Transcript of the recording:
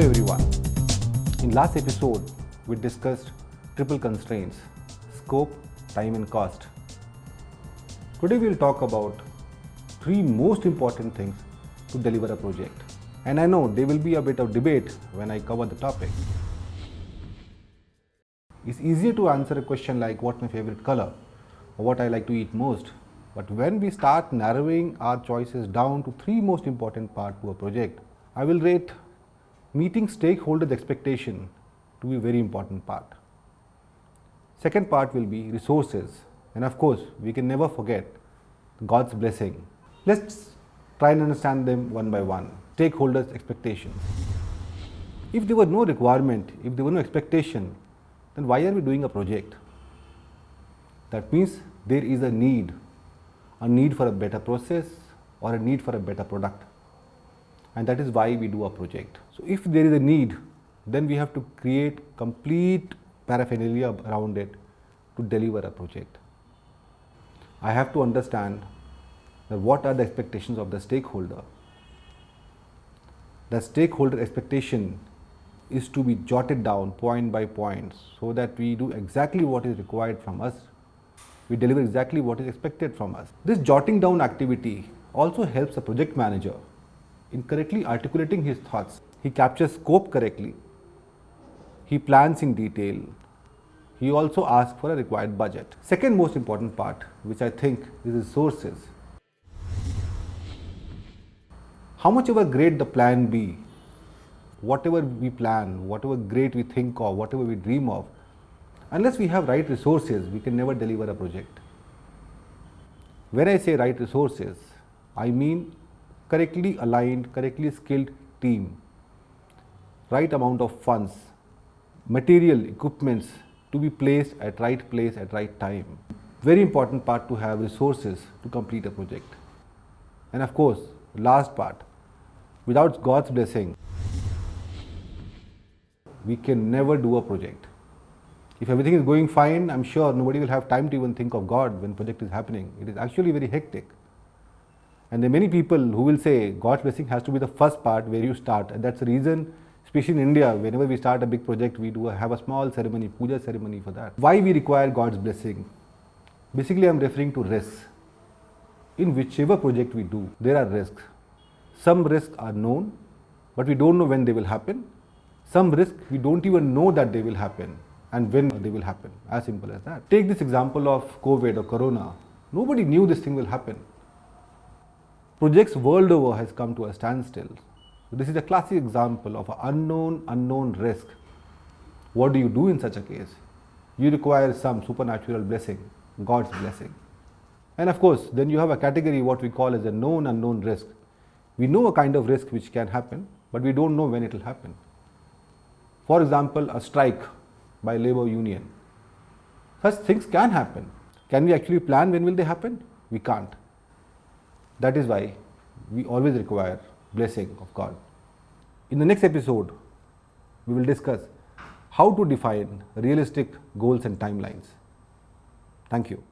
Hello everyone. In last episode, we discussed triple constraints: scope, time and cost. Today we'll talk about three most important things to deliver a project. And I know there will be a bit of debate when I cover the topic. It's easier to answer a question like what's my favorite color or what I like to eat most. But when we start narrowing our choices down to three most important parts to a project, I will rate meeting stakeholders' expectation to be a very important part. Second part will be resources, and of course we can never forget God's blessing. Let's try and understand them one by one. Stakeholders' expectations. If there were no requirement, if there were no expectation, then why are we doing a project? That means there is a need for a better process or a need for a better product. And that is why we do a project. So if there is a need, then we have to create complete paraphernalia around it to deliver a project. I have to understand that what are the expectations of the stakeholder. The stakeholder expectation is to be jotted down point by point so that we do exactly what is required from us. We deliver exactly what is expected from us. This jotting down activity also helps a project manager in correctly articulating his thoughts. He captures scope correctly, he plans in detail, he also asks for a required budget. Second most important part, which I think is resources. How much ever great the plan be, whatever we plan, whatever great we think of, whatever we dream of, unless we have right resources, we can never deliver a project. When I say right resources, I mean correctly aligned, correctly skilled team, right amount of funds, material, equipments to be placed at right place at right time. Very important part to have resources to complete a project. And of course, last part, without God's blessing, we can never do a project. If everything is going fine, I'm sure nobody will have time to even think of God when project is happening. It is actually very hectic. And there are many people who will say God's blessing has to be the first part where you start. And that's the reason, especially in India, whenever we start a big project, we do have a small ceremony, puja ceremony for that. Why we require God's blessing? Basically, I'm referring to risks. In whichever project we do, there are risks. Some risks are known, but we don't know when they will happen. Some risks, we don't even know that they will happen and when they will happen. As simple as that. Take this example of COVID or Corona. Nobody knew this thing will happen. Projects world over has come to a standstill. So this is a classic example of an unknown risk. What do you do in such a case? You require some supernatural blessing, God's blessing. And of course, then you have a category what we call as a known unknown risk. We know a kind of risk which can happen, but we don't know when it will happen. For example, a strike by labor union. Such things can happen. Can we actually plan when will they happen? We can't. That is why we always require blessing of God. In the next episode, we will discuss how to define realistic goals and timelines. Thank you.